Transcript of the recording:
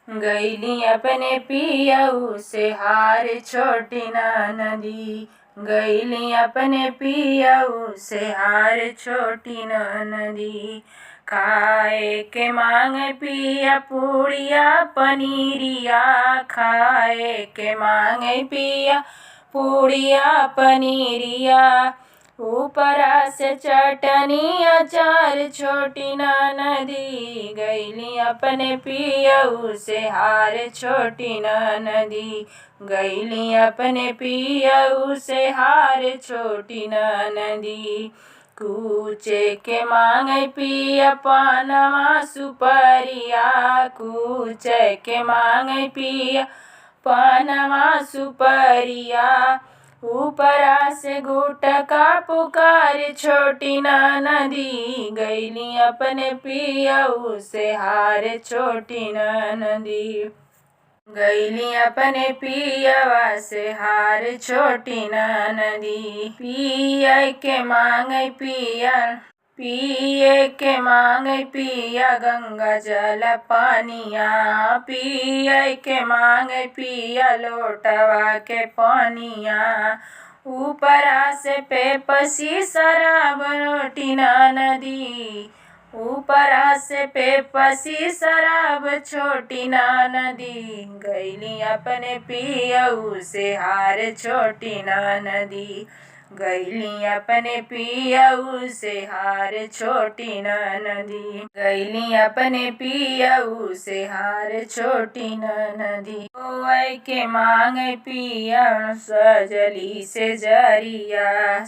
गईली अपने पियऊ से हार छोटी नदी। गईली अपने पियऊ से हार छोटी नदी। खाए के मांगे पिया पूड़िया पनीरिया। खाए के मांगे पिया पूड़िया पनीरिया। ऊपरा से चटनी अचार छोटी नदी। गईली अपने पियऊ से हार छोटी नदी। गईली अपने पियऊ से हार छोटी नदी। कूचे के मांगे पिया पानवा सुपरिया। कूचे के मांगे पिया पानवा सुपरिया। ऊपरा से गुटका पुकार छोटी नदी। गईली अपने पियऊ से हार छोटी नदी। गईली अपने पियवा से हार छोटी नदी। पिए के मांगे पिया गंगा जल पानिया। पिए के मांगे पिया लोटवा के पानिया। ऊपरा से पेपसी शराब रोटी नदी। ऊपरा से पेपसी शराब छोटी नदी। गईली अपने पियऊ से हार छोटी नदी। गईली अपने पियऊ से हार छोटी नदी। गईली अपने पियऊ से हार छोटी नदी। सोए के मांगे पिया सजली से जरिया।